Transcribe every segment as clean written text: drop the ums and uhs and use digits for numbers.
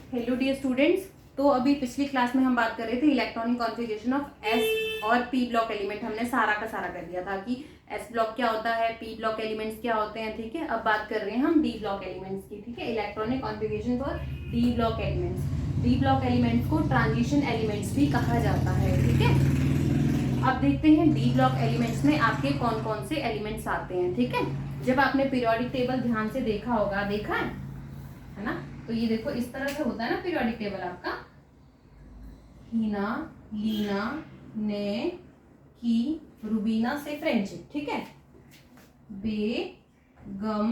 Hello dear students. तो अभी पिछली क्लास में हम बात कर रहे थे इलेक्ट्रॉनिक कॉन्फ़िगरेशन ऑफ एस और पी ब्लॉक एलिमेंट। हमने सारा का सारा कर दिया था कि एस ब्लॉक क्या होता है, पी ब्लॉक एलिमेंट्स क्या होते हैं। ठीक है, अब बात कर रहे हैं हम डी ब्लॉक एलिमेंट्स की। ठीक है, electronic configuration for D block elements. D block elements को ट्रांजिशन एलिमेंट्स भी कहा जाता है। ठीक है, अब देखते हैं डी ब्लॉक एलिमेंट्स में आपके कौन कौन से एलिमेंट्स आते हैं। ठीक है, जब आपने पीरियोडिक टेबल ध्यान से देखा होगा, देखा है ना, तो ये देखो इस तरह से होता है ना पीरियोडिक टेबल आपका। हीना, लीना, ने, की, रुबीना से फ्रेंडशिप। ठीक है, बेगम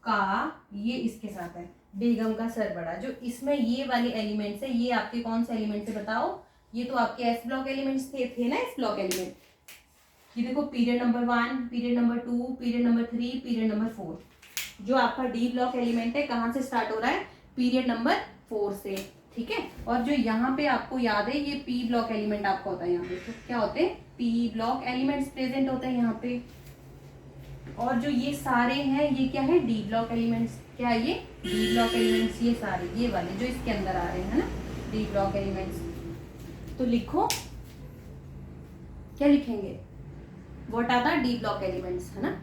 का, ये इसके साथ है, बेगम का सर बड़ा। जो इसमें ये वाले एलिमेंट्स है, ये आपके कौन से एलिमेंट्स है बताओ? ये तो आपके एस ब्लॉक एलिमेंट्स थे ना, एस ब्लॉक एलिमेंट। ये देखो period number 1, period number 2, period number 3, period number 4। जो आपका डी ब्लॉक एलिमेंट है कहाँ से स्टार्ट हो रहा है? पीरियड नंबर 4 से। ठीक है, और जो यहाँ पे आपको याद है ये पी ब्लॉक एलिमेंट आपका होता है। यहाँ पे तो क्या होते हैं? पी ब्लॉक एलिमेंट्स प्रेजेंट होते हैं यहाँ पे। और जो ये सारे हैं ये क्या है? D block elements. क्या है ये? D block elements. ये सारे, ये वाले जो इसके अंदर आ रहे हैं ना, डी ब्लॉक एलिमेंट्स। तो लिखो, क्या लिखेंगे? What are the D block elements, है ना।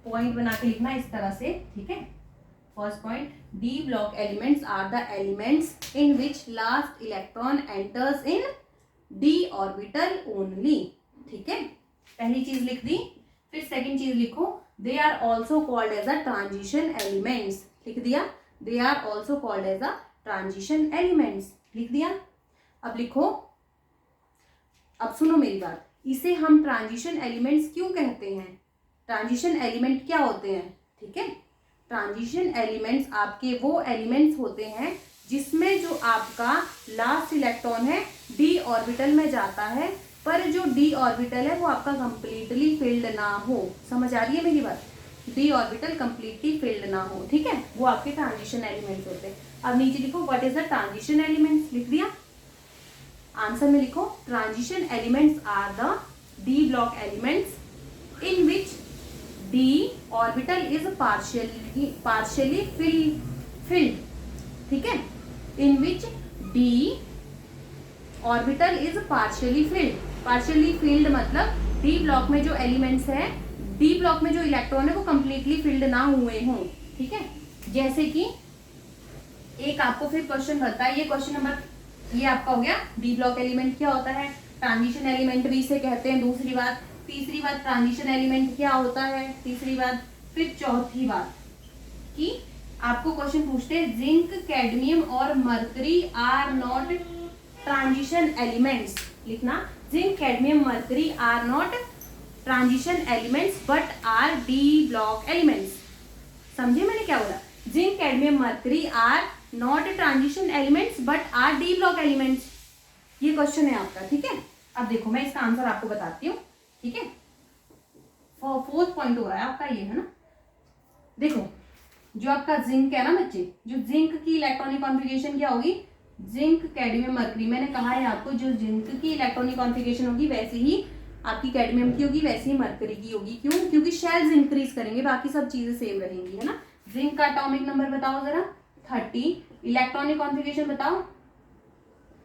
पॉइंट बना के लिखना इस तरह से। ठीक है, first point, d block elements are the elements in which last electron enters in D orbital only. ठीक है, पहली चीज लिख दी। फिर सेकंड चीज लिखो, they are also called as a transition elements. लिख दिया, they are also called as a transition elements. लिख दिया। अब लिखो, अब सुनो मेरी बात, इसे हम ट्रांजिशन एलिमेंट्स क्यों कहते हैं? ट्रांजिशन एलिमेंट क्या होते हैं? ठीक है, ट्रांजिशन एलिमेंट्स आपके वो एलिमेंट्स होते हैं जिसमें जो आपका लास्ट इलेक्ट्रॉन है डी ऑर्बिटल में जाता है, पर जो डी ऑर्बिटल है वो आपका कंप्लीटली फिल्ड ना हो। समझ आ रही है मेरी बात? डी ऑर्बिटल कंप्लीटली फिल्ड ना हो। ठीक है, वो आपके ट्रांजिशन एलिमेंट्स होते हैं। अब नीचे लिखो, what is the transition elements. लिख दिया। आंसर में लिखो, transition elements are the D block elements in which D orbital is partially filled. ठीक है, in which D orbital is partially filled. Partially filled मतलब डी ब्लॉक में जो elements है, डी ब्लॉक में जो इलेक्ट्रॉन है वो कंप्लीटली फिल्ड ना हुए हों। ठीक है, जैसे कि एक आपको फिर क्वेश्चन बनता है, ये क्वेश्चन नंबर, ये आपका हो गया डी ब्लॉक एलिमेंट क्या होता है, ट्रांजिशन एलिमेंट भी इसे कहते हैं। दूसरी बात, तीसरी बात, ट्रांजिशन एलिमेंट क्या होता है, तीसरी बात। फिर चौथी बात कि आपको क्वेश्चन पूछते हैं, जिंक, कैडमियम और mercury are not transition elements. लिखना, zinc, cadmium, mercury are not transition elements but are D block elements. समझे मैंने क्या बोला? Zinc, cadmium, mercury are not transition elements but are D block elements. ये question है आपका। ठीक है, अब देखो मैं इसका आंसर आपको बताती हूँ। ठीक है, फोर्थ पॉइंट हो रहा है आपका ये, है ना। देखो, जो आपका जिंक है ना बच्चे, जो जिंक की इलेक्ट्रॉनिक कॉन्फ़िगरेशन क्या होगी? Zinc, cadmium, mercury. मैंने कहा है आपको, जो जिंक की इलेक्ट्रॉनिक कॉन्फ़िगरेशन होगी वैसे ही आपकी कैडमियम की होगी, वैसे ही मरकरी की होगी। क्यों? क्योंकि शेल्स इंक्रीज करेंगे, बाकी सब चीजें सेम रहेंगी, है ना। जिंक का एटॉमिक नंबर बताओ जरा, 30। इलेक्ट्रॉनिक कॉन्फ़िगरेशन बताओ,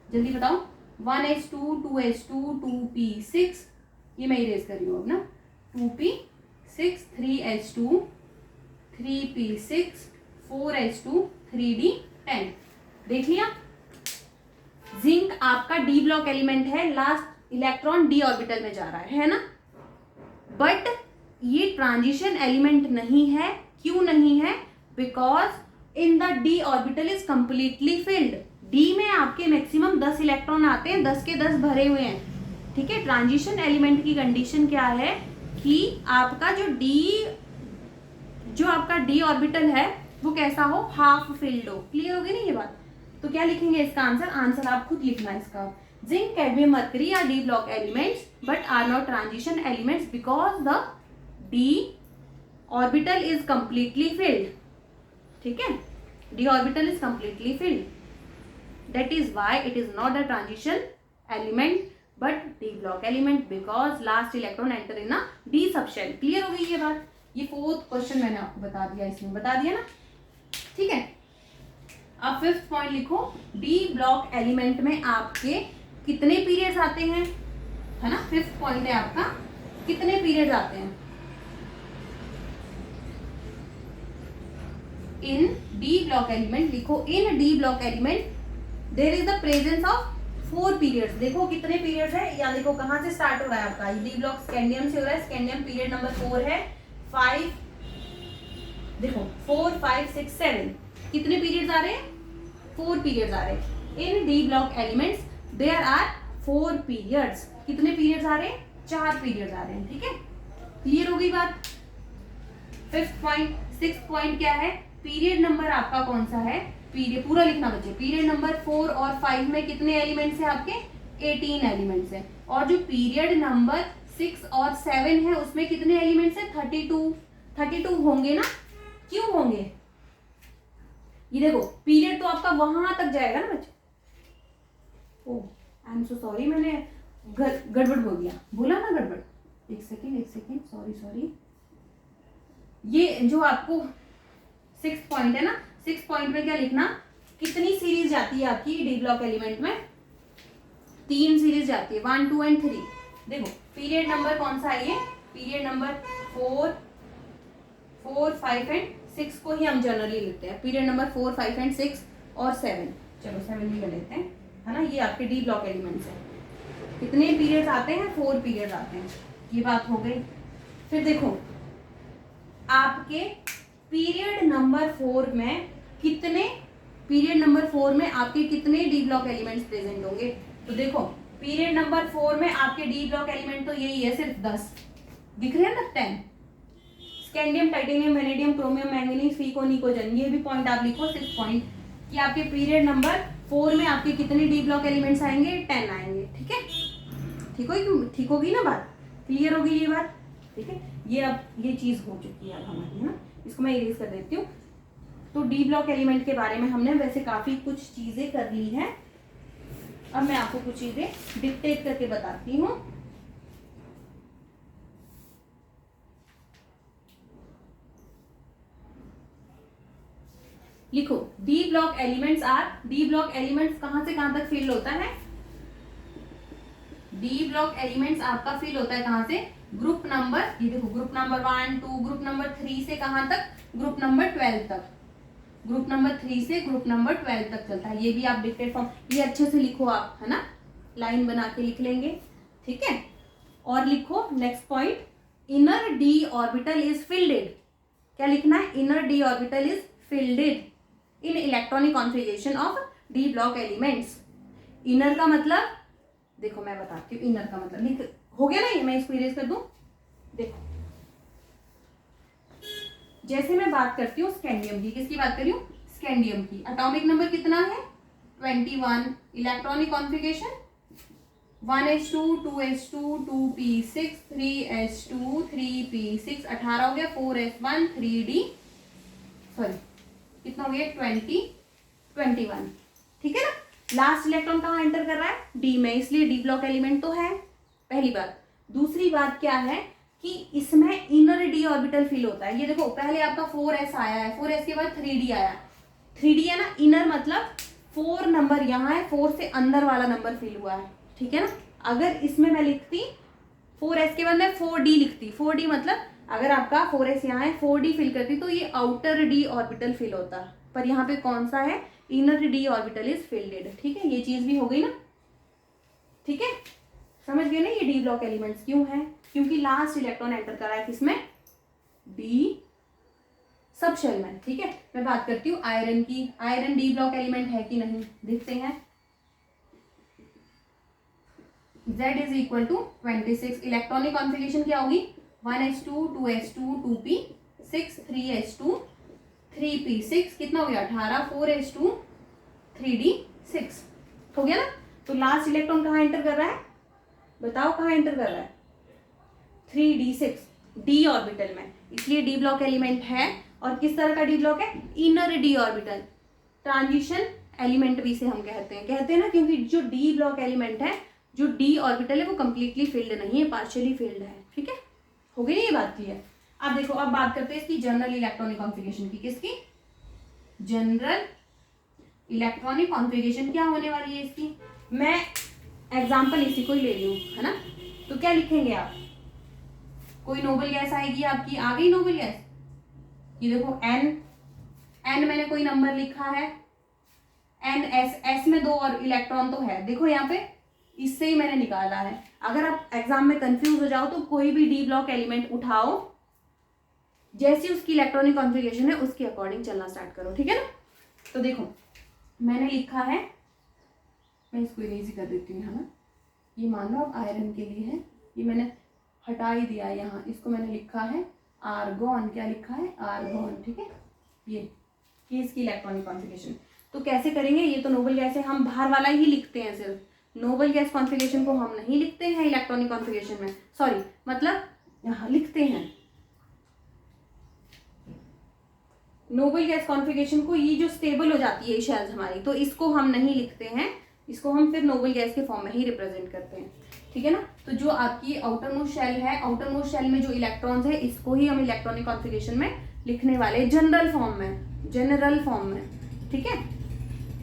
जल्दी बताओ। 1s2, 2s2, 2p6, ये मैं इरेज कर रही हूँ अब ना। 2p6, 3s2, 3p6, 4s2, 3d10। देख लिया, जिंक आपका डी ब्लॉक एलिमेंट है, लास्ट इलेक्ट्रॉन डी ऑर्बिटल में जा रहा है ना। बट ये ट्रांजिशन एलिमेंट नहीं है। क्यों नहीं है? Because in the d orbital is completely field. D में आपके मैक्सिमम 10 इलेक्ट्रॉन आते हैं, 10 के 10 भरे हुए हैं। ठीक है, ट्रांजिशन एलिमेंट की कंडीशन क्या है कि आपका जो आपका डी ऑर्बिटल है वो कैसा हो? हाफ फिल्ड हो। क्लियर होगी ना ये बात? तो क्या लिखेंगे इसका आंसर? आंसर आप खुद लिखना इसका। Zinc, cadmium, mercury are D block elements but are not transition elements because the d orbital is completely filled. ठीक है, d orbital is completely filled, that is why it is not a transition element but d block element because last electron enter in a d subshell। Clear हो गई ये बात? ये fourth question मैंने आपको बता दिया, इसमें बता दिया ना। ठीक है, अब फिफ्थ पॉइंट लिखो, डी ब्लॉक एलिमेंट में आपके कितने पीरियड्स आते हैं, है ना। फिफ्थ पॉइंट है आपका, कितने पीरियड्स आते हैं। इन डी ब्लॉक एलिमेंट लिखो, in D block element there is the presence of 4 periods. देखो कितने पीरियड्स है, या देखो कहां से स्टार्ट हो रहा है आपका, डी ब्लॉक स्कैंडियम से हो रहा है। स्कैंडियम पीरियड नंबर 4 है, 5, देखो 4 5 6 7, कितने पीरियड्स आ रहे हैं, 4 पीरियड्स आ रहे हैं। In D block elements there are 4 periods, कितने पीरियड्स आ रहे हैं, 4 पीरियड्स आ रहे हैं, ठीक है। क्लियर हो गई बात। फिफ्थ पॉइंट, सिक्स्थ पॉइंट क्या है, पीरियड नंबर आपका कौन सा है, पीरियड पूरा लिखना बच्चे। पीरियड नंबर 4 और 5 में कितने एलिमेंट्स हैं आपके, 18 एलिमेंट्स हैं। और जो पीरियड नंबर 6 और 7 है उसमें कितने एलिमेंट्स हैं, 32 होंगे ना। क्यों होंगे, ये देखो पीरियड तो आपका वहां तक जाएगा ना बच्चे। ओह आई एम सो सॉरी, मैंने गड़बड़ बोल दिया, बोला ना गड़बड़। एक सेकेंड, सॉरी। ये जो आपको 6 पॉइंट है ना, 6 पॉइंट में क्या लिखना, कितनी सीरीज जाती है आपकी डी ब्लॉक एलिमेंट में, 3 सीरीज जाती है, 1 2 एंड 3। देखो पीरियड नंबर कौन सा है ये, पीरियड नंबर 4 5 एंड 6 को ही हम जनरली लेते हैं। पीरियड नंबर 4 5 एंड 6 और 7, चलो 7 भी ले लेते हैं, है ना। ये आपके डी ब्लॉक एलिमेंट्स है। कितने पीरियड्स आते हैं, 4 पीरियड्स आते हैं, ये बात हो गई। फिर देखो आपके पीरियड नंबर 4 में कितने, पीरियड नंबर 4 में आपके कितने डी ब्लॉक एलिमेंट्स प्रेजेंट होंगे। तो देखो पीरियड नंबर 4 में आपके डी ब्लॉक एलिमेंट तो यही है, सिर्फ 10 दिख रहे हैं ना, 10। Scandium, titanium, vanadium, chromium, manganese, फीको, निकोजन, ये भी पॉइंट आप लिखो 6 पॉइंट कि आपके पीरियड नंबर 4 में आपके कितने डी ब्लॉक एलिमेंट्स आएंगे, 10 आएंगे, ठीक है। ठीक होगी ना बात, क्लियर होगी ये बात, ठीक है। ये अब ये चीज हो चुकी है अब हमारी, है ना। इसको मैं इरेज कर देती हूँ। तो डी ब्लॉक एलिमेंट के बारे में हमने वैसे काफी कुछ चीजें कर ली हैं। अब मैं आपको कुछ चीजें डिक्टेट करके बताती हूँ। लिखो d block elements are, D block elements कहां से कहां तक फील होता है, डी ब्लॉक एलिमेंट्स आपका फील होता है कहां से, ग्रुप नंबर, ये देखो ग्रुप नंबर 1 2, ग्रुप नंबर 3 से कहां तक, ग्रुप नंबर 12 तक, ग्रुप नंबर 3 से ग्रुप नंबर 12 तक चलता है। ये भी आप डिक्टेट फॉर्म, ये अच्छे से लिखो आप, है ना, लाइन बना के लिख लेंगे, ठीक है। और लिखो next point, inner D orbital is fielded, क्या लिखना है, inner D orbital is fielded in electronic configuration of D block elements. Inner का मतलब देखो मैं बताती हूँ, इनर का मतलब लिख हो गया ना, ये मैं इसको इरेज कर दूं। देखो जैसे मैं बात करती हूँ स्कैंडियम की, किसकी बात कर रही हूँ, स्कैंडियम की। एटॉमिक नंबर कितना है, 21। Electronic configuration 1s2 2s2 2p6 3s2 3p6, 18 हो गया, 4s1 3d, सॉरी कितना हो गया, 21, ठीक है ना। लास्ट इलेक्ट्रॉन कहाँ एंटर कर रहा है, डी में, इसलिए डी ब्लॉक एलिमेंट तो है, पहली बात। दूसरी बात क्या है कि इसमें इनर डी ऑर्बिटल फील होता है। ये देखो पहले आपका 4s आया है, 4s के बाद 3d आया, 3d है ना, इनर मतलब 4 नंबर यहाँ है, 4 से अंदर वाला नंबर फील हुआ है, ठीक है ना। अगर इसमें मैं लिखती 4s के बाद मैं 4d लिखती, 4d मतलब अगर आपका 4s यहाँ है, 4d फिल करती तो ये आउटर डी ऑर्बिटल फिल होता, पर यहाँ पे कौन सा है, inner D orbital is fielded, ठीक है। ये चीज भी हो गई ना, ठीक है, समझ गए ना। ये डी ब्लॉक एलिमेंट्स क्यों है, क्योंकि लास्ट इलेक्ट्रॉन एंटर करा है किसमें, डी सब शेल में, ठीक है। मैं बात करती हूँ आयरन की, आयरन डी ब्लॉक एलिमेंट है कि नहीं, देखते हैं। Z is equal to 26, electronic configuration क्या होगी, 1s2 2s2 2p6 3s2 3p6, कितना हो गया 18, 4s2 3d6 हो गया ना। तो लास्ट इलेक्ट्रॉन कहाँ एंटर कर रहा है, बताओ कहाँ एंटर कर रहा है, 3d6 डी ऑर्बिटल में, इसलिए डी ब्लॉक एलिमेंट है। और किस तरह का डी ब्लॉक है, inner D orbital, transition element भी से हम कहते हैं ना, क्योंकि जो डी ब्लॉक एलिमेंट है, जो डी ऑर्बिटल है वो कंप्लीटली फिल्ड नहीं है, पार्शियली फिल्ड है, ठीक है। हो गई ये बात क्लियर। अब देखो, अब बात करते हैं इसकी जनरल इलेक्ट्रॉनिक कॉन्फ़िगरेशन की, किसकी, जनरल इलेक्ट्रॉनिक कॉन्फ़िगरेशन क्या होने वाली है इसकी, मैं एग्जाम्पल इसी को ही ले रही हूँ, है ना। तो क्या लिखेंगे आप, कोई नोबल गैस आएगी आपकी, आ गई नोबल गैस, ये देखो एन मैंने कोई नंबर लिखा है, एन एस में 2 और इलेक्ट्रॉन तो है, देखो यहाँ पे इससे ही मैंने निकाला है। अगर आप एग्जाम में कंफ्यूज हो जाओ तो कोई भी डी ब्लॉक एलिमेंट उठाओ, जैसी उसकी इलेक्ट्रॉनिक कॉन्फ़िगरेशन है उसके अकॉर्डिंग चलना स्टार्ट करो, ठीक है ना। तो देखो मैंने लिखा है, मैं इसको इरेज कर देती हूँ, है ना। ये मान लो अब आयरन के लिए है, ये मैंने हटा ही दिया यहाँ, इसको मैंने लिखा है आर्गॉन, क्या लिखा है आर्गॉन, ठीक है। ये इसकी इलेक्ट्रॉनिक कॉन्फ़िगरेशन। तो कैसे करेंगे, ये तो नोबल गैस है, हम बाहर वाला ही लिखते हैं, सिर्फ नोबल गैस कॉन्फ़िगरेशन को हम नहीं लिखते हैं इलेक्ट्रॉनिक कॉन्फ़िगरेशन में, सॉरी मतलब यहाँ लिखते हैं नोबल गैस कॉन्फ़िगरेशन को, ये जो स्टेबल हो जाती है शेल्स हमारी, तो इसको हम नहीं लिखते हैं, इसको हम फिर नोबल गैस के फॉर्म में ही रिप्रेजेंट करते हैं, ठीक है ना। तो जो आपकी आउटर मोस्ट शेल है, आउटर मोस्ट शेल में जो इलेक्ट्रॉन्स है, इसको ही हम इलेक्ट्रॉनिक कॉन्फ़िगरेशन में लिखने वाले, जनरल फॉर्म में, ठीक है।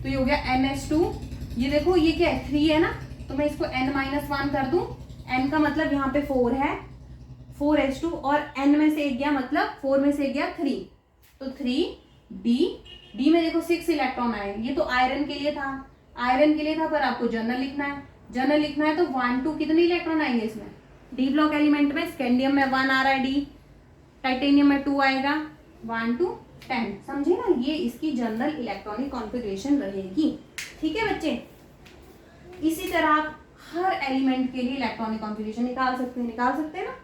तो ये हो गया NH2, ये देखो ये क्या है 3 है ना, तो मैं इसको N-1 कर दूं, N का मतलब यहाँ पे 4 है, 4H2 और N में से एक गया, मतलब 4 में से एक गया 3, तो 3D में देखो 6 इलेक्ट्रॉन आए, ये तो आयरन के लिए था, पर आपको जनरल लिखना है, तो 1 2 कितने इलेक्ट्रॉन आएंगे इसमें, डी ब्लॉक एलिमेंट में, स्कैंडियम में 1 आ रहा है डी, टाइटेनियम में 2 आएगा, 1 2 10, समझे ना। ये इसकी जनरल इलेक्ट्रॉनिक कॉन्फ़िगरेशन रहेगी, ठीक है बच्चे। इसी तरह आप हर एलिमेंट के लिए इलेक्ट्रॉनिक कॉन्फ़िगरेशन निकाल सकते हैं ना,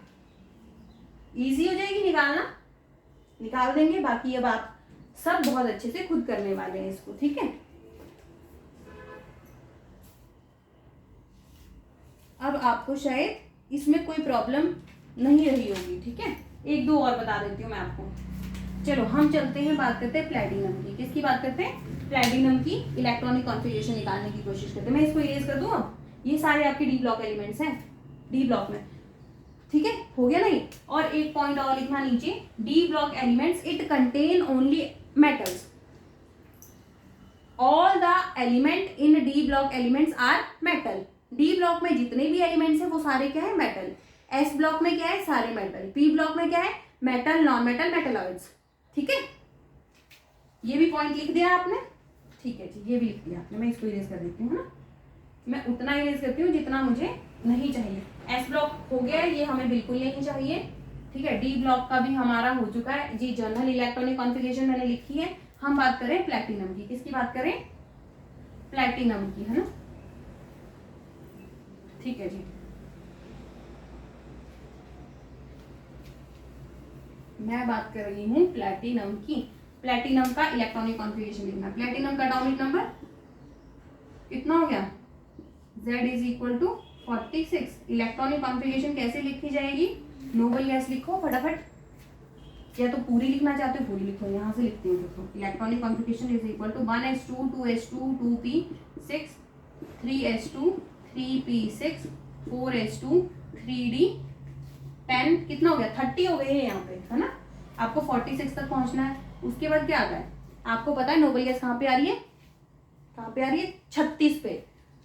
इजी हो जाएगी निकालना, निकाल देंगे। बाकी अब आप सब बहुत अच्छे से खुद करने वाले हैं इसको, ठीक है। अब आपको शायद इसमें कोई प्रॉब्लम नहीं रही होगी, ठीक है। 1 2 और बता देती हूँ मैं आपको। चलो हम चलते हैं, बात करते हैं प्लैटिनम की। किसकी बात करते हैं, प्लैटिनम की इलेक्ट्रॉनिक कॉन्फ़िगरेशन निकालने की कोशिश करते हैं। मैं इसको इरेज कर दूँ, अब ये सारे आपके डी ब्लॉक एलिमेंट्स हैं, डी ब्लॉक में, ठीक है, हो गया नहीं। और एक पॉइंट और लिखना नीचे, d block elements it contain only metals, all the element in D block elements are metal. D block में जितने भी एलिमेंट्स हैं वो सारे क्या है, मेटल। एस ब्लॉक में क्या है, सारे मेटल। पी ब्लॉक में क्या है, मेटल, नॉन मेटल, मेटलॉइड्स, ठीक है। ये भी पॉइंट लिख दिया आपने, ठीक है जी, ये भी लिख दिया आपने। मैं इसको इरेज कर देती हूँ ना, मैं उतना इरेज करती हूँ जितना मुझे नहीं चाहिए। एस ब्लॉक हो गया है, ये हमें बिल्कुल नहीं चाहिए, ठीक है। डी ब्लॉक का भी हमारा हो चुका है जी, जनरल इलेक्ट्रॉनिक कॉन्फ़िगरेशन मैंने लिखी है। हम बात करें प्लैटिनम की, किसकी बात करें, प्लैटिनम की, है ना, ठीक है जी। मैं बात कर रही हूँ प्लैटिनम की। प्लैटिनम का इलेक्ट्रॉनिक कॉन्फ़िगरेशन लिखना। प्लैटिनम का एटॉमिक नंबर कितना हो गया, Z = 46। इलेक्ट्रॉनिक कॉन्फ़िगरेशन कैसे लिखी जाएगी, नोबल गैस लिखो फटाफट, या तो पूरी लिखना चाहते हो पूरी लिखो, यहाँ से लिखती हूँ देखो। Electronic configuration = 1s2 2s2 2p6 3s2 3p6 4s2 3d 10, कितना हो गया 30 हो गए हैं यहाँ पे, है ना। आपको 46 तक पहुंचना है। उसके बाद क्या आता है, आपको पता है नोबल गैस कहाँ पे आ रही है, 36 पे।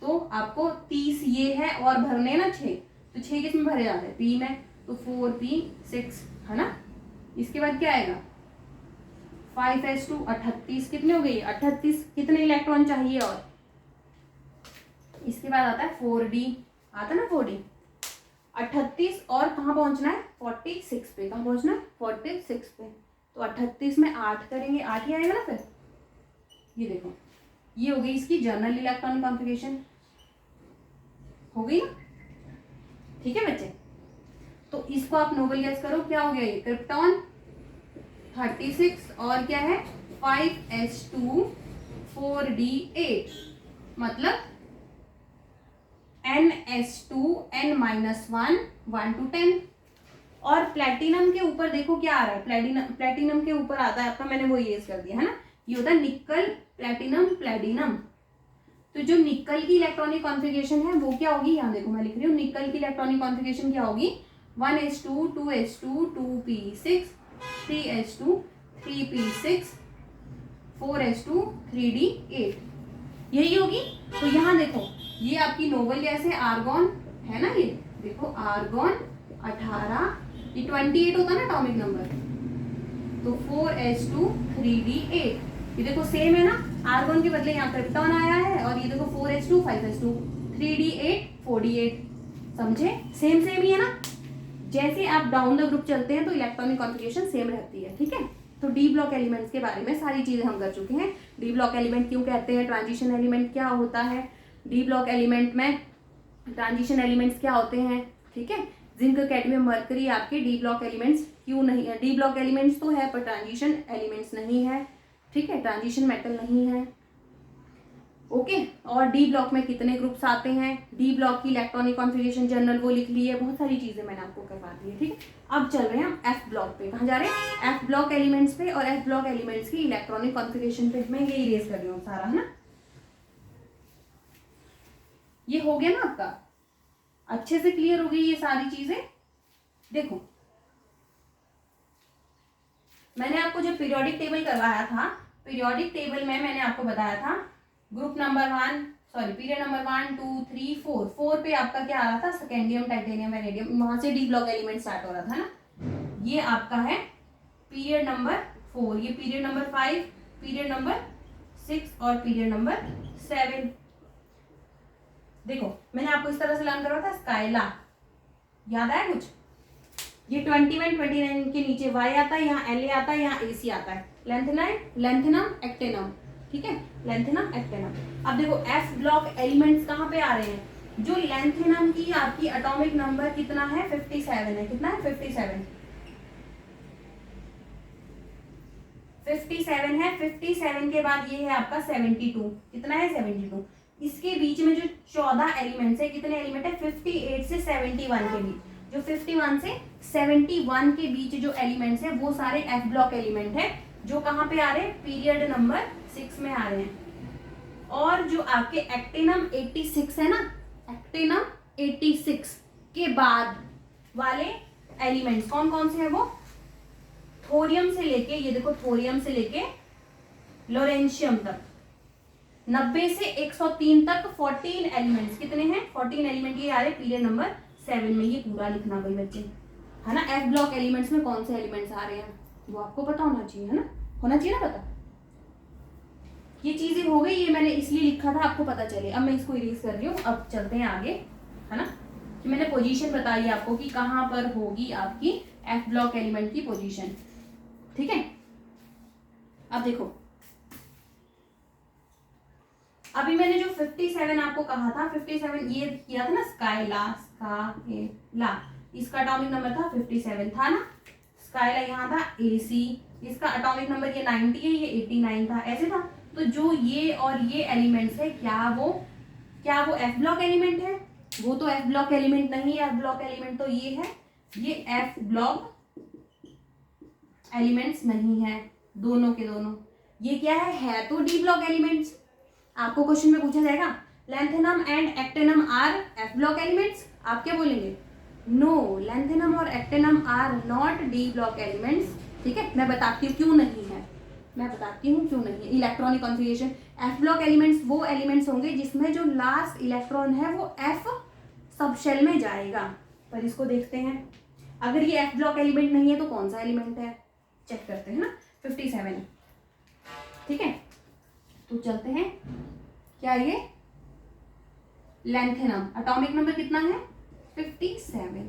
तो आपको 30 ये है और भरने ना 6, तो 6 किस में भरे जाते हैं, पी में, तो 4p6, है ना। इसके बाद क्या आएगा 5s2 38, कितने हो गई 38, कितने इलेक्ट्रॉन चाहिए, और इसके बाद आता है 4d, आता है ना 4d 38, और कहाँ पहुंचना है 46 पे, कहाँ पहुंचना है 46 पे। तो 38 में 8 करेंगे, 8 ही आएगा ना फिर। ये देखो, ये हो गई इसकी जनरल इलेक्ट्रॉनिक कॉन्फ़िगरेशन, हो गई ना, ठीक है बच्चे। तो इसको आप नोबल गैस करो, क्या हो गया ये, क्रिप्टॉन 36 और क्या है 5s2 4d8, मतलब NS2 N-1 1 to 10। और प्लैटिनम के ऊपर देखो क्या आ रहा है, प्लैटिनम के ऊपर आता है आपका, मैंने वो इरेज कर दिया है ना, ये होता है निकल प्लैटिनम प्लैटिनम। तो जो निकल की इलेक्ट्रॉनिक कॉन्फ़िगरेशन है वो क्या होगी, यहाँ देखो मैं लिख रही हूँ, निकल की इलेक्ट्रॉनिक कॉन्फ़िगरेशन क्या होगी, 1s2 2s2 2p6 3s2 3p6 4s2 3d8। यही होगी। तो यहाँ देखो ये आपकी नोबल गैस है आर्गॉन, है ना, ये देखो आर्गॉन 18, ये 28 होता है ना एटॉमिक नंबर, तो 4s2 3d8, ये देखो सेम है ना, आर्गॉन के बदले यहाँ क्रिप्टॉन आया है, और ये देखो 4s2 5s2 3d8 4d8, समझे, सेम सेम ही है ना। जैसे आप डाउन द ग्रुप चलते हैं तो इलेक्ट्रॉनिक कॉन्फ़िगरेशन सेम रहती है, ठीक है। तो डी ब्लॉक एलिमेंट्स के बारे में सारी चीजें हम कर चुके हैं। डी ब्लॉक एलिमेंट क्यों कहते हैं, ट्रांजिशन एलिमेंट क्या होता है, डी ब्लॉक एलिमेंट में ट्रांजिशन एलिमेंट्स क्या होते हैं, ठीक है। जिंक, कैडमियम, मरकरी आपके डी ब्लॉक एलिमेंट्स क्यों नहीं है, डी ब्लॉक एलिमेंट्स तो है पर ट्रांजिशन एलिमेंट्स नहीं है, ठीक है, ट्रांजिशन मेटल नहीं है, ओके। और डी ब्लॉक में कितने ग्रुप्स आते हैं, डी ब्लॉक की इलेक्ट्रॉनिक कॉन्फ़िगरेशन जनरल वो लिख ली है, बहुत सारी चीजें मैंने आपको करवा दी है, ठीक है। अब चल रहे हैं हम एफ ब्लॉक पे, कहाँ जा रहे हैं, एफ ब्लॉक एलिमेंट्स पे, और एफ ब्लॉक एलिमेंट्स की इलेक्ट्रॉनिक कॉन्फ़िगरेशन पे मैं ये इरेज कर रही हूँ सारा, है ना। ये हो गया ना आपका, अच्छे से क्लियर हो गई ये सारी चीजें। देखो मैंने आपको जब पीरियोडिक टेबल करवाया था, पीरियोडिक टेबल में मैंने आपको बताया था group number 1, sorry period number 1 2 3 4, 4 पे आपका क्या आ रहा था, सेकेंडियम, टाइटेनियम, वेनेडियम, वहां से डी ब्लॉक एलिमेंट स्टार्ट हो रहा था ना। ये आपका है पीरियड नंबर 4, ये पीरियड नंबर 5, पीरियड नंबर 6 और पीरियड नंबर 7। देखो मैंने आपको इस तरह से लर्न करवाया था, स्काइला, याद आया कुछ, ये 21 29 के नीचे वाई आता है, यहाँ एल आता है, यहाँ एसी आता है, लेंथेनम एक्टेनम, ठीक है, लेंथेनम एक्टेनम। अब देखो एफ ब्लॉक एलिमेंट्स कहाँ पे आ रहे हैं, जो लेंथेनम की आपकी एटॉमिक नंबर कितना है 57 है, कितना है 57 है, 57 के बाद ये है आपका 72, कितना है 72, इसके बीच में जो 14 एलिमेंट्स है, कितने एलिमेंट है 58 से 71 के बीच, जो 51 से 71 के बीच जो एलिमेंट्स है वो सारे एफ ब्लॉक एलिमेंट है, जो कहाँ पे आ रहे हैं, पीरियड नंबर 6 में आ रहे हैं। और जो आपके एक्टिनम 86 है ना, एक्टिनम 86 के बाद वाले एलिमेंट्स कौन कौन से हैं, वो थोरियम से लेके, ये देखो थोरियम से लेके लोरेंशियम तक, 90 से 103 तक 14 एलिमेंट्स, कितने हैं 14 एलिमेंट, ये आ रहे पीरियड नंबर 7 में। ये पूरा लिखना भाई बच्चे, है ना। एफ ब्लॉक एलिमेंट्स में कौन से एलिमेंट्स आ रहे हैं वो आपको पता होना चाहिए, है ना, होना चाहिए ना पता। ये चीजें हो गई, ये मैंने इसलिए लिखा था आपको पता चले। अब मैं इसको इरेज कर रही हूँ, अब चलते हैं आगे, है ना, कि मैंने पोजीशन बताई आपको कि कहाँ पर होगी आपकी एफ ब्लॉक एलिमेंट की पोजीशन, ठीक है। अब देखो अभी मैंने जो 57 आपको कहा था, 57 ये किया था ना, स्काइला, इसका एटॉमिक नंबर था 57 था ना, स्काइला यहाँ था एसी, इसका एटॉमिक नंबर ये 90 है, ये 89 था, ऐसे था। तो जो ये और ये एलिमेंट्स है, क्या वो एफ ब्लॉक एलिमेंट है, वो तो एफ ब्लॉक एलिमेंट नहीं है, एफ ब्लॉक एलिमेंट तो ये है, ये एफ ब्लॉक एलिमेंट्स नहीं है, दोनों के दोनों। ये क्या है तो डी ब्लॉक एलिमेंट्स। आपको क्वेश्चन में पूछा जाएगा lanthanum and actinium are F block elements, आप क्या बोलेंगे, नो, लैंथेनम और actinium are not D block elements, ठीक है। मैं बताती हूँ क्यों नहीं है, मैं बताती हूँ क्यों नहीं है। Electronic configuration, F block elements वो एलिमेंट्स होंगे जिसमें जो लास्ट इलेक्ट्रॉन है वो एफ सब शेल में जाएगा। पर इसको देखते हैं, अगर ये एफ ब्लॉक एलिमेंट नहीं है तो कौन सा एलिमेंट है, चेक करते हैं ना, 57, ठीक है। तो चलते हैं, क्या ये लैंथेनम, एटॉमिक नंबर कितना है 57,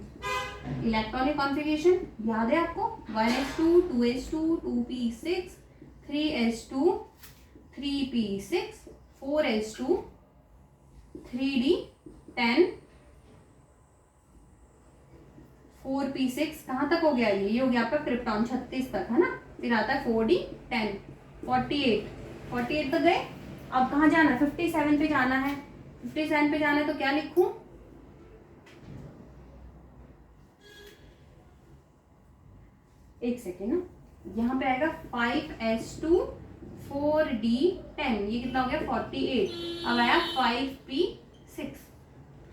इलेक्ट्रॉनिक कॉन्फ़िगरेशन याद है आपको, 1s2 2s2 2p6 3s2 3p6 4s2 3d10 4p6, कहाँ तक हो गया ये हो गया आपका क्रिप्टॉन 36 तक, है ना। फिर आता है 4d10 48 तक गए। अब कहाँ जाना है, 57 पे जाना है, 57 पे जाना है तो क्या लिखूं, एक सेकेंड ना, यहाँ पे आएगा 5s2 4d10, ये कितना हो गया 48, अब आया 5p6,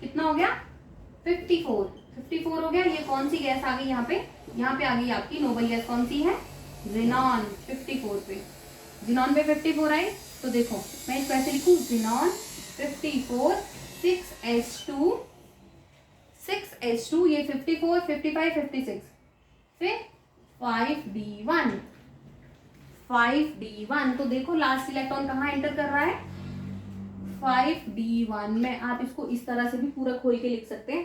कितना हो गया 54 हो गया। ये कौन सी गैस आ गई यहाँ पे आ गई आपकी नोबल गैस, कौन सी है, ज़ेनॉन, 54 पे जिनॉन पे 54 आई, तो देखो मैं इसको ऐसे लिखूँ, जिनॉन 54 6s2 ये 54 55 56, फिर 5d1 तो देखो लास्ट इलेक्ट्रॉन कहाँ एंटर कर रहा है, 5d1 में। आप इसको इस तरह से भी पूरा खोल के लिख सकते हैं,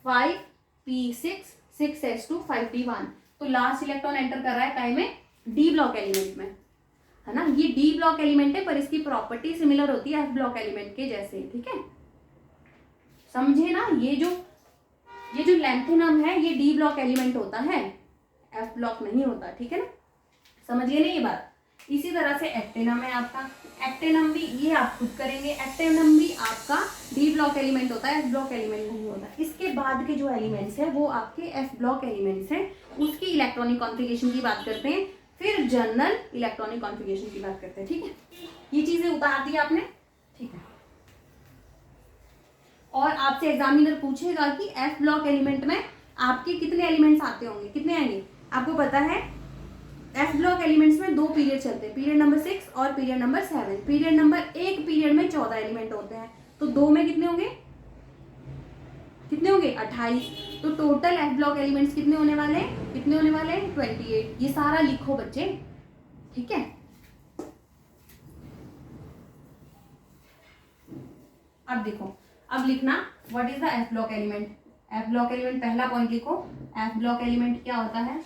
5p6 6s2 5d1, तो लास्ट इलेक्ट्रॉन एंटर कर रहा है काहे में, डी ब्लॉक एलिमेंट में, है ना। ये डी ब्लॉक एलिमेंट है पर इसकी प्रॉपर्टी सिमिलर होती है एफ ब्लॉक एलिमेंट के जैसे, ठीक है, समझे ना। ये जो लैंथेनम है ये डी ब्लॉक एलिमेंट होता है, एफ ब्लॉक नहीं होता, ठीक है ना, समझिए ना ये बात। इसी तरह से एक्टेनम है आपका, एक्टेनम भी ये आप खुद करेंगे, एक्टेनम भी आपका डी ब्लॉक एलिमेंट होता है, एफ ब्लॉक एलिमेंट नहीं होता। इसके बाद के जो एलिमेंट्स हैं वो आपके एफ ब्लॉक एलिमेंट्स हैं, उसकी इलेक्ट्रॉनिक कॉन्फ़िगरेशन की बात करते हैं, फिर जनरल इलेक्ट्रॉनिक कॉन्फ़िगरेशन की बात करते हैं, ठीक है। ये चीजें उतार दी आपने, ठीक है। और आपसे एग्जामिनर पूछेगा कि एफ ब्लॉक एलिमेंट में आपके कितने एलिमेंट्स आते होंगे, कितने आएंगे, आपको पता है एफ ब्लॉक एलिमेंट्स में 2 पीरियड चलते हैं, पीरियड नंबर 6 और period number 7। Period number 1 period में 14 एलिमेंट होते हैं, तो 2 में कितने होंगे, 28। तो टोटल एफ ब्लॉक एलिमेंट्स कितने होने वाले हैं, 28। ये सारा लिखो बच्चे, ठीक है। अब देखो, अब लिखना what is the F block element. F block element पहला पॉइंट लिखो, एफ ब्लॉक एलिमेंट क्या होता है,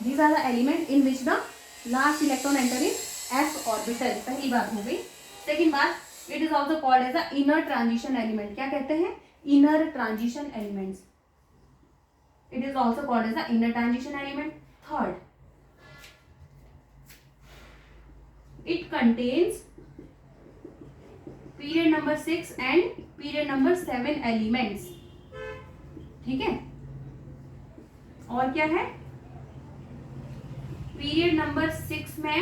these are the element in which the last electron enter in f orbital, पहली बात हो गई। सेकंड बात, it is also called as the inner transition element, क्या कहते हैं, inner transition elements, it is also called as the inner transition element। third, it contains period number 6 and period number 7 elements, ठीक है। और क्या है, period number 6 में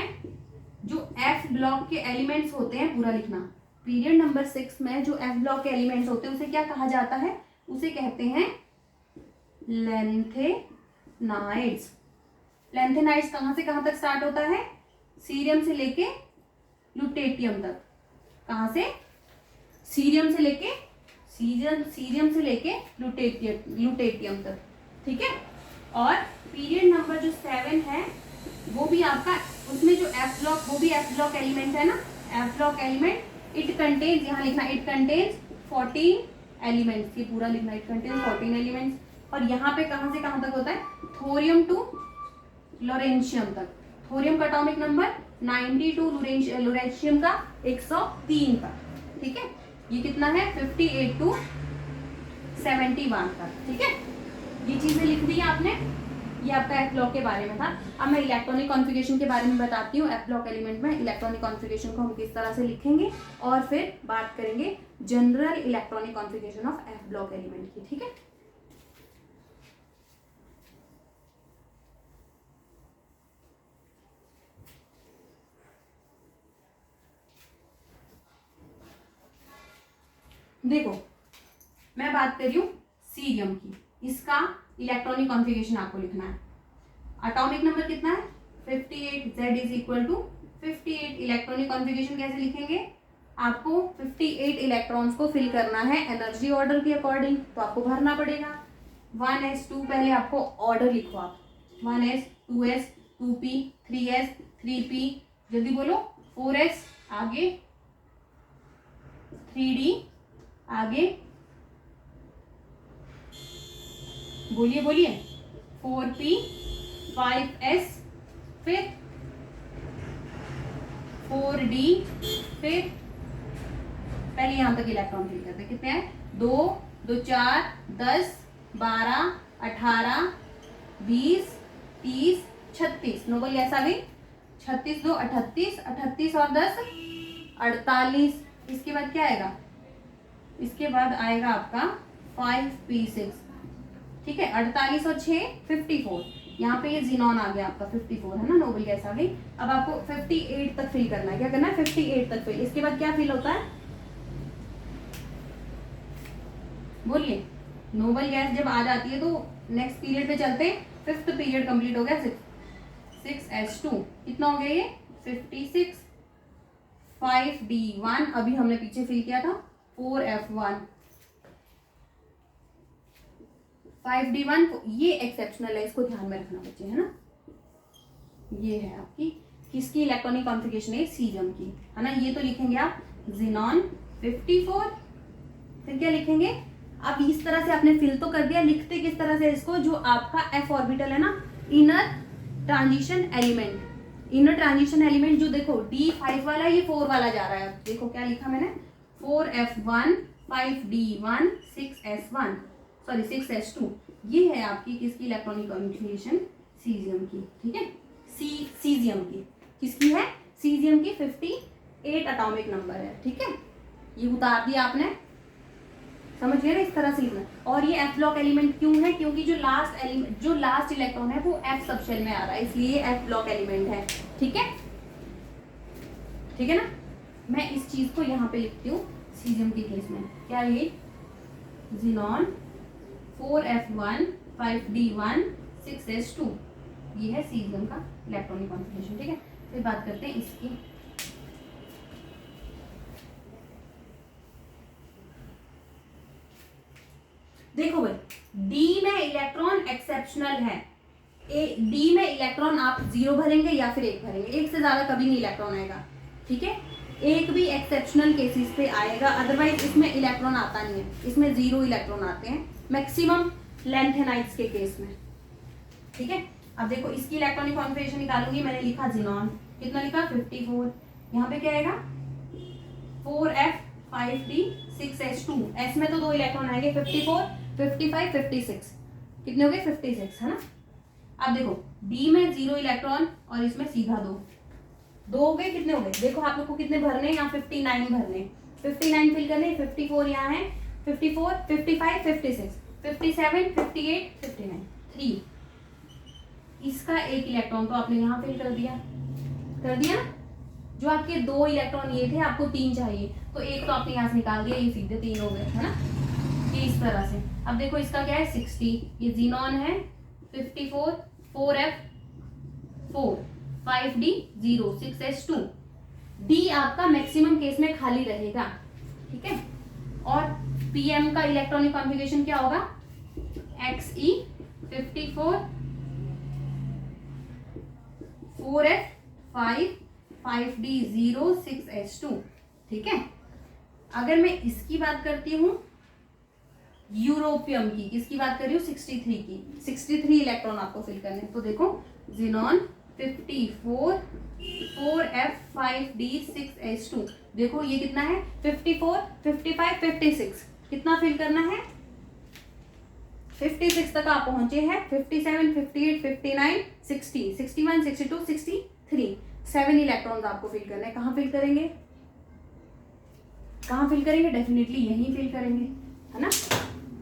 जो एफ ब्लॉक के एलिमेंट्स होते हैं, पूरा लिखना, पीरियड नंबर 6 में जो एफ ब्लॉक के एलिमेंट्स होते हैं उसे क्या कहा जाता है, उसे कहते हैं लेंथेनाइड्स। लेंथेनाइड्स कहां से कहां तक स्टार्ट होता है, सीरियम से लेके लुटेटियम तक, कहां से, सीरियम से लेके लुटेटियम तक, ठीक है। और पीरियड नंबर जो 7 है वो भी आपका, उसमें जो एफ ब्लॉक, वो भी एफ ब्लॉक एलिमेंट है ना, F block element, it contains, यहाँ लिखना इट कंटेन्स 14 एलिमेंट्स, ये पूरा लिखना, इट कंटेन्स 14 एलिमेंट्स। और यहाँ पे कहाँ से कहाँ तक होता है, थोरियम टू लोरेंशियम तक, थोरियम का एटॉमिक नंबर 92, लोरेंशियम का 103 तक, ठीक है। ये कितना है, 58 टू 71 तक, ठीक है। ये चीजें लिख दी आपने, ये आपका एफ ब्लॉक के बारे में था। अब मैं इलेक्ट्रॉनिक कॉन्फ़िगरेशन के बारे में बताती हूँ। एफ ब्लॉक एलिमेंट में इलेक्ट्रॉनिक कॉन्फ़िगरेशन को हम किस तरह से लिखेंगे, और फिर बात करेंगे general electronic configuration of F block element की, ठीक है। देखो मैं बात कर रही हूँ सीरियम की, इसका इलेक्ट्रॉनिक कॉन्फ़िगरेशन आपको लिखना है। एटॉमिक नंबर कितना है, 58, Z is equal to 58। Electronic configuration कैसे लिखेंगे, आपको 58 इलेक्ट्रॉन्स को फिल करना है एनर्जी ऑर्डर के अकॉर्डिंग, तो आपको भरना पड़ेगा 1s2, पहले आपको ऑर्डर लिखो आप, 1s 2s 2p 3s 3p, जल्दी बोलो, 4s आगे, 3d आगे, बोलिए 4p 5s, फिर 4d, फिर पहले यहां तक इलेक्ट्रॉन फिल करते हैं, कितने हैं, 2 2 4 10 12 18 20 30 36, नोबल गैस आ गई, 36 2 38, 38 और 10 48। इसके बाद क्या आएगा, इसके बाद आएगा आपका 5p6, ठीक है। 48 और 6 54, यहाँ पे ये जीनॉन आ गया आपका 54, है ना, नोबल गैस आ गई। अब आपको 58 तक फिल करना है, क्या करना है, 58 तक फिल। इसके बाद क्या फिल होता है, बोलिए, नोबल गैस जब आ जाती है तो नेक्स्ट पीरियड पे चलते हैं, 5th पीरियड कंप्लीट हो गया, 6s2 कितना हो गया ये 56, 5d1 अभी हमने पीछे फिल किया था 4f1, 5d1 ये एक्सेप्शनल है, इसको ध्यान में रखना बच्चे, है ना। ये है आपकी किसकी इलेक्ट्रॉनिक कॉन्फ़िगरेशन है, सीरियम की, है ना। ये तो लिखेंगे आप ज़ीनॉन 54, फिर क्या लिखेंगे, अब इस तरह से आपने फिल तो कर दिया, लिखते किस तरह से इसको, जो आपका f ऑर्बिटल है ना, inner transition element, inner transition element जो देखो D5 वाला ये 4 वाला जा रहा है, देखो क्या लिखा मैंने 4f1, 5d1, 6s1 sorry 6s2, ये है आपकी किसकी इलेक्ट्रॉनिक कॉन्फ़िगरेशन, सीजियम की, ठीक है, सीजियम की, किसकी है, सीजियम की 58 एटॉमिक नंबर है, ठीक है। ये उतार दिया आपने, समझ गए ना, इस तरह से लिखना। और ये एफ ब्लॉक एलिमेंट क्यों है, क्योंकि जो लास्ट इलेक्ट्रॉन है वो एफ सबशेल में आ रहा है, इसलिए एफ ब्लॉक एलिमेंट है, ठीक है, ठीक है ना। मैं इस चीज को यहाँ पे लिखती हूँ सीजियम के केस में, क्या ये ज़ीनॉन 4f1, 5d1, 6s2, ये है सीजियम का इलेक्ट्रॉनिक कॉन्फ़िगरेशन, ठीक है। फिर बात करते हैं इसकी, देखो भाई डी में इलेक्ट्रॉन एक्सेप्शनल है, डी में इलेक्ट्रॉन आप 0 भरेंगे या फिर 1 भरेंगे, एक से ज्यादा कभी नहीं इलेक्ट्रॉन आएगा, ठीक है। एक भी एक्सेप्शनल केसेस पे आएगा, अदरवाइज इसमें इलेक्ट्रॉन आता नहीं है, इसमें 0 इलेक्ट्रॉन आते हैं मैक्सिमम लेंथेनाइट्स के केस में, ठीक है। अब देखो इसकी इलेक्ट्रॉनिक कॉन्फ़िगरेशन निकालूंगी, मैंने लिखा ज़ीनॉन, कितना लिखा 54, यहाँ पे क्या आएगा 4f, 5d, 6s2, s में तो 2 इलेक्ट्रॉन आएंगे 54, 55, 56, कितने हो गए 56, है ना। अब देखो d में 0 इलेक्ट्रॉन और इसमें सीधा 2 हो गए, कितने हो गए, देखो आप लोग को कितने भरने, यहाँ 59 भरने, 59 फिल करने, 54 यहाँ है, 54, 55, 56, 57, 58, 59, 3, इसका 1 इलेक्ट्रॉन तो आपने यहाँ फिल कर दिया ना। जो आपके 2 इलेक्ट्रॉन ये थे, आपको 3 चाहिए, तो 1 तो आपने यहाँ से निकाल दिया, ये सीधे 3 हो गए, है ना, ये इस तरह से। अब देखो इसका क्या है 60, ये ज़ीनॉन है 54, 4f4, 5d 0, 6s2, d आपका मैक्सिमम केस में खाली रहेगा, ठीक है। और pm का इलेक्ट्रॉनिक कॉन्फ़िगरेशन क्या होगा, xe 54, 4f5, 5d 0, 6s2, ठीक है। अगर मैं इसकी बात करती हूँ यूरोपियम की, किसकी बात कर रही हूँ 63 की, 63 इलेक्ट्रॉन आपको फिल करने, तो देखो ज़ीनॉन 54, 4f, 5d, 6s2, देखो ये कितना है 54, 55, 56, कितना फिल करना है 56 तक आप पहुंचे हैं, 57, 58, 59, 60, 61, 62, 63, 7 इलेक्ट्रॉन्स आपको फिल करना है। कहाँ फिल करेंगे, कहाँ फिल करेंगे, डेफिनेटली यहीं फिल करेंगे, है ना।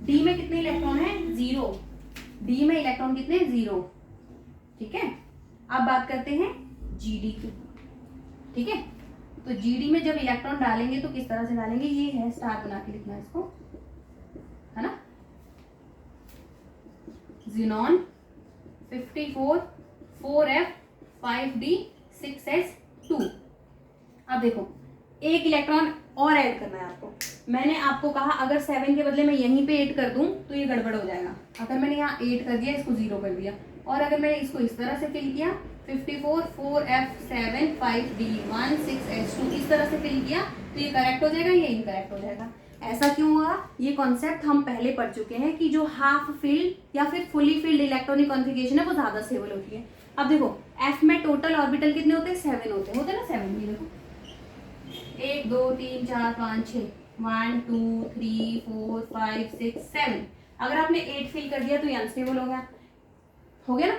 डी में कितने इलेक्ट्रॉन है 0, डी में इलेक्ट्रॉन कितने 0, ठीक है। अब बात करते हैं जीडी की, ठीक है। तो जीडी में जब इलेक्ट्रॉन डालेंगे तो किस तरह से डालेंगे, ये है स्टार बना के लिखना इसको, है ना। Xenon 54, 4f, 5d, 6s2। अब देखो 1 इलेक्ट्रॉन और ऐड करना है आपको, मैंने आपको कहा अगर 7 के बदले मैं यहीं पे 8 कर दूं तो ये गड़बड़ हो जाएगा। अगर मैंने यहाँ 8 कर दिया, इसको 0 कर दिया, और अगर मैंने इसको इस तरह से फिल किया 54, 4f7, 5d1, 6s2 इस तरह से फिल किया, तो ये करेक्ट हो जाएगा, ये इनकरेक्ट हो जाएगा। ऐसा क्यों हुआ, ये कॉन्सेप्ट हम पहले पढ़ चुके हैं कि जो हाफ फिल्ड या फिर फुली फिल्ड इलेक्ट्रॉनिक कॉन्फ़िगरेशन है वो ज्यादा स्टेबल होती है। अब देखो एफ में टोटल ऑर्बिटल कितने होते हैं 7 होते हैं ना, 7, ये देखो 1 2 3 4 5 6, 1 2 3 4 5 6 7, अगर आपने 8 फिल कर दिया तो ये अनस्टेबल हो गया ना।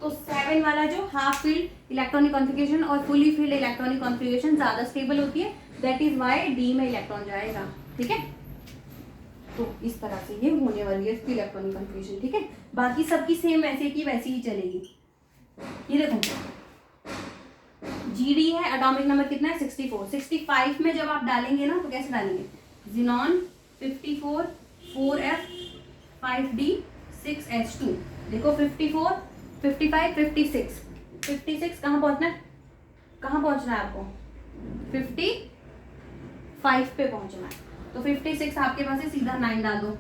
तो 7 वाला जो हाफ फील्ड इलेक्ट्रॉनिक कॉन्फ़िगरेशन और फुली फील्ड इलेक्ट्रॉनिक कॉन्फ़िगरेशन ज्यादा स्टेबल होती है, दैट इज वाई डी में इलेक्ट्रॉन जाएगा, ठीक है। तो इस तरह से ये होने वाली है इसकी इलेक्ट्रॉनिक कॉन्फ़िगरेशन, ठीक है। बाकी सबकी सेम वैसे की वैसी ही चलेगी। ये देखो जी डी है, एटॉमिक नंबर कितना है 64, 65 में जब आप डालेंगे ना तो कैसे डालेंगे, ज़ीनॉन 54, 4f, 5d, 6s2, देखो 54, 55, 56 56 कहाँ पहुंचना है, कहाँ पहुंचना है आपको, 55 पे पहुंचना है। तो 56 आपके पास है, सीधा 9 डाल दो।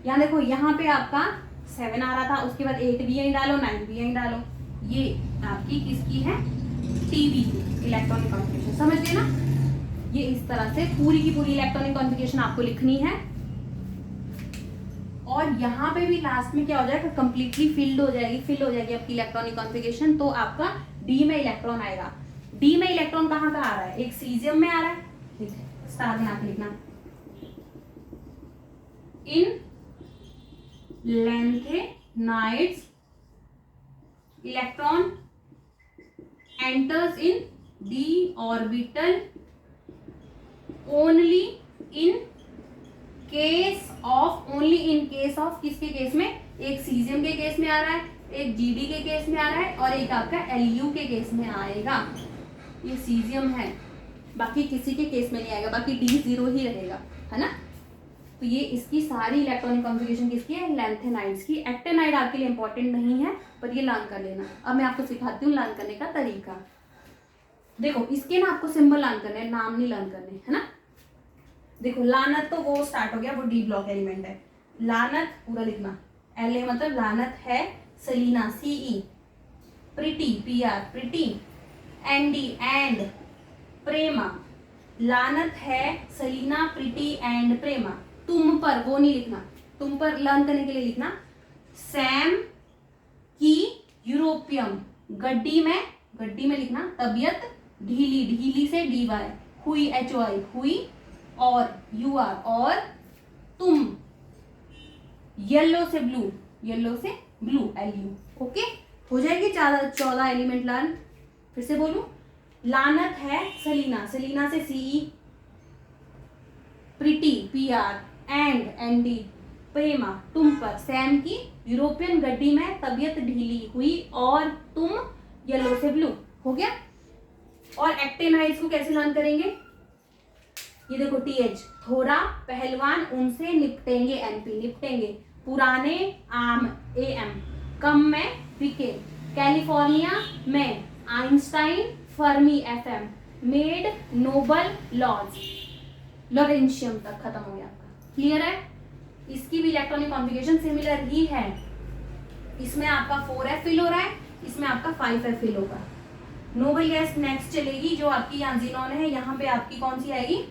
यहाँ देखो, यहाँ पे आपका 7 आ रहा था, उसके बाद 8 भी यहीं डालो, 9 भी यहीं डालो। ये आपकी किसकी है, टीवी की इलेक्ट्रॉनिक कॉन्फ़िगरेशन। समझ गए ना? ये इस तरह से पूरी की पूरी इलेक्ट्रॉनिक कॉन्फ़िगरेशन आपको लिखनी है। और यहाँ पे भी लास्ट में क्या हो जाएगा, कंप्लीटली फिल हो जाएगी आपकी इलेक्ट्रॉनिक कॉन्फ़िगरेशन। तो आपका डी में इलेक्ट्रॉन आएगा। डी में इलेक्ट्रॉन कहाँ का आ रहा है, एक सीजियम में आ रहा है, ठीक है, स्टार बना के लिखना। In lanthanides electron enters in D orbital only in case of, only in case of, किसके केस में, एक सीजियम के केस में आ रहा है, एक जीडी के केस में आ रहा है, और एक आपका एलयू के केस में आएगा। ये सीजियम है, बाकी किसी के केस में नहीं आएगा, बाकी डी 0 ही रहेगा, है ना? तो ये इसकी सारी इलेक्ट्रॉनिक कॉन्फ़िगरेशन किसकी है, लैंथेनाइड्स की। एक्टेनाइड आपके लिए इंपॉर्टेंट नहीं है, पर ये लर्न कर लेना। अब मैं आपको सिखाती हूँ लर्न करने का तरीका। देखो, इसके ना आपको सिंबल लर्न करने, नाम नहीं लर्न करने, है ना? देखो, लानत तो वो स्टार्ट हो गया, वो डी ब्लॉक एलिमेंट है। लानत पूरा लिखना, LA मतलब लानत है, Selina CE, Preity PR Preity, Andy and, Prema, लानत है सेलिना प्रिटी एंड प्रेमा। तुम पर वो नहीं लिखना, तुम पर लर्न करने के लिए लिखना सैम की यूरोपियम, गड्डी में लिखना तबीयत ढीली, ढीली से DY, हुई HOI हुई, और UR और तुम, येलो से ब्लू, LU। ओके, हो जाएगी 14 एलिमेंट लर्न। फिर से बोलूं, लानत है सेलिना से CE, Preity PR, and Andy, Prema तुम पर, सैम की यूरोपियन गड्डी में तबीयत ढीली हुई, और तुम येलो से ब्लू। हो गया? और एक्टेनाइड्स को कैसे लर्न करेंगे, ये देखो TH, थोड़ा पहलवान उनसे निपटेंगे, NP निपटेंगे, पुराने आम AM, कम में बिके, कैलिफोर्निया में आइंस्टाइन, फर्मी FM, मेड नोबल लॉज, लॉरेंशियम तक खत्म हो गया आपका। क्लियर है? इसकी भी इलेक्ट्रॉनिक कॉन्फ़िगरेशन सिमिलर ही है। इसमें आपका 4F फिल हो रहा है, इसमें आपका 5F फिल होगा। नोबल गैस नेक्स्ट चलेगी, जो आपकी यहाँ जीनॉन है, यहाँ पे आपकी कौन सी आएगी,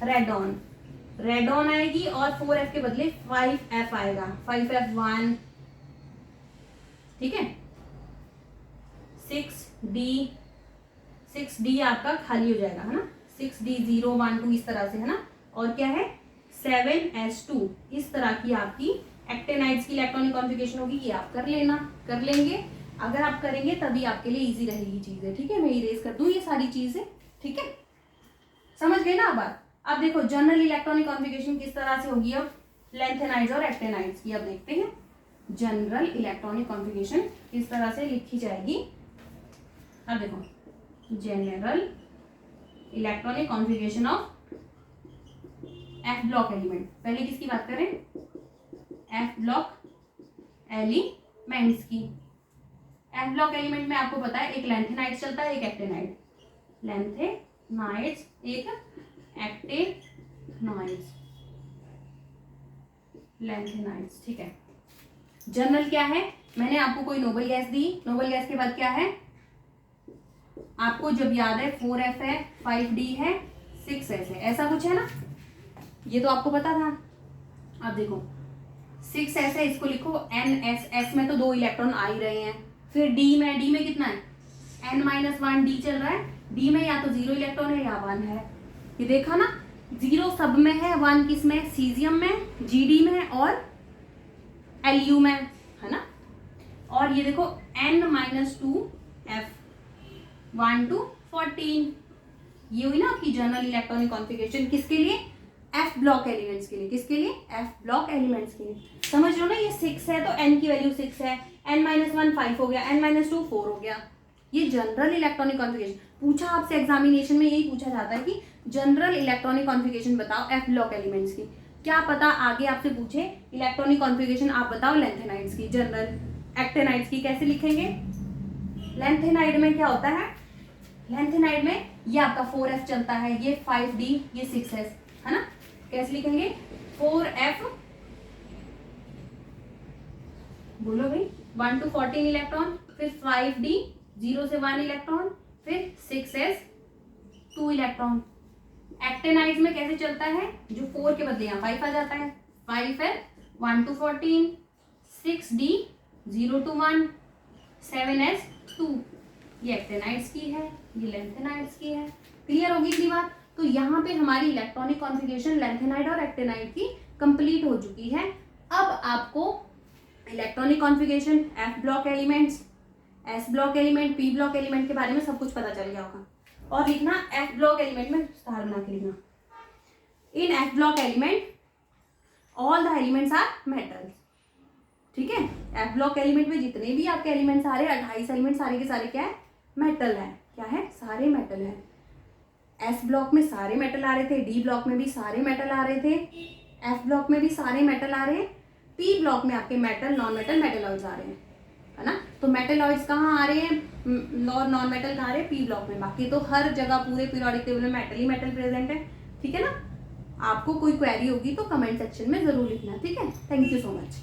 रेडॉन आएगी, और 4F के बदले 5F आएगा, 5F1, ठीक है। 6D आपका खाली हो जाएगा, है ना, 6D0 1 2 इस तरह से, है ना। और क्या है, 7S2, इस तरह की आपकी एक्टेनाइड्स की इलेक्ट्रॉनिक कॉन्फ़िगरेशन होगी। ये आप कर लेंगे, अगर आप करेंगे तभी आपके लिए इजी रहेगी चीजें, ठीक है। मैं इरेज कर दूं ये सारी चीजें, ठीक है, समझ गए ना। अब देखो जनरल इलेक्ट्रॉनिक कॉन्फ़िगरेशन किस तरह से होगी अब लैंथेनाइड्स और एक्टेनाइड्स की। अब देखते हैं जनरल इलेक्ट्रॉनिक कॉन्फ़िगरेशन किस तरह से लिखी जाएगी। अब देखो general electronic configuration of F block element. पहले किसकी बात करें, F ब्लॉक एलिमेंट्स की। F ब्लॉक एलिमेंट में आपको पता है एक लैंथेनाइड्स चलता है, एक एक्टेनाइड, लैंथेनाइड्स एक एक्टेनाइड्स, लैंथेनाइड्स, ठीक है। जनरल क्या है, मैंने आपको कोई नोबल गैस दी, नोबल गैस के बाद क्या है आपको जब याद है 4F है, 5D है, 6S है, ऐसा कुछ है ना, ये तो आपको पता था। अब देखो 6S है, इसको लिखो NS में तो 2 इलेक्ट्रॉन आ ही रहे हैं। फिर D में कितना है, N-1 D चल रहा है, D में या तो 0 इलेक्ट्रॉन है या 1 है। ये देखा ना, 0 सब में है, 1 किस में, सीजियम में, GD में और LU में, है ना। और ये देखो N-2 F 1 to 14, ये हुई ना आपकी जनरल इलेक्ट्रॉनिक कॉन्फ़िगरेशन। किसके लिए, F ब्लॉक एलिमेंट्स के लिए। किसके लिए, F ब्लॉक एलिमेंट्स के लिए। समझ लो ना, ये 6 है तो N की वैल्यू 6 है, N-1 5 हो गया, N-2 4 हो गया। ये जनरल इलेक्ट्रॉनिक कॉन्फ़िगरेशन पूछा आपसे एग्जामिनेशन में, यही पूछा जाता है कि जनरल इलेक्ट्रॉनिक कॉन्फ़िगरेशन बताओ F ब्लॉक एलिमेंट्स की। क्या पता आगे आपसे पूछे इलेक्ट्रॉनिक कॉन्फ़िगरेशन आप बताओ लैंथेनाइड्स की, जनरल एक्टेनाइड्स की कैसे लिखेंगे। लैंथेनाइड में क्या होता है, लैंथेनाइड में ये आपका 4F चलता है, ये 5D, ये 6S, है ना। कैसे लिखेंगे, 4F, बोलो भाई, 1 to 14 इलेक्ट्रॉन, फिर 5D 0 से 1 इलेक्ट्रॉन, फिर 6S 2 इलेक्ट्रॉन। एक्टेनाइड्स में कैसे चलता है, जो 4 के बदले यहाँ 5 आ जाता है, 5F 1 to 14, 6D 0 to 1, 7S 2। ये एक्टेनाइड्स की है, ये लैंथेनाइड्स की है। क्लियर होगी इतनी बात। तो यहाँ पे हमारी इलेक्ट्रॉनिक कॉन्फ़िगरेशन लैंथेनाइड और एक्टेनाइड की कंप्लीट हो चुकी है। अब आपको electronic configuration, F block elements, S block element, P block element के बारे में सब कुछ पता चल गया होगा। और लिखना एफ ब्लॉक एलिमेंट में स्टार बना के लिखना, in f block element all the elements are metals. ठीक है, एफ ब्लॉक एलिमेंट में जितने भी आपके एलिमेंट्स आ रहे हैं, 28 एलिमेंट सारे के सारे क्या है, मेटल है। क्या है, सारे मेटल है। एस ब्लॉक में सारे मेटल आ रहे थे, डी ब्लॉक में भी सारे मेटल आ रहे थे, एफ ब्लॉक में भी सारे मेटल आ रहे हैं, पी ब्लॉक में आपके मेटल, नॉन मेटल, मेटेलॉइड्स आ रहे हैं, है ना। तो मेटेलॉइड्स कहाँ आ रहे हैं और नॉन मेटल कहाँ आ रहे हैं, पी ब्लॉक में। बाकी तो हर जगह पूरे पीरियोडिक टेबल में मेटल ही मेटल प्रेजेंट है। ठीक है ना। आपको कोई क्वेरी होगी तो कमेंट सेक्शन में जरूर लिखना। ठीक है, थैंक यू सो मच।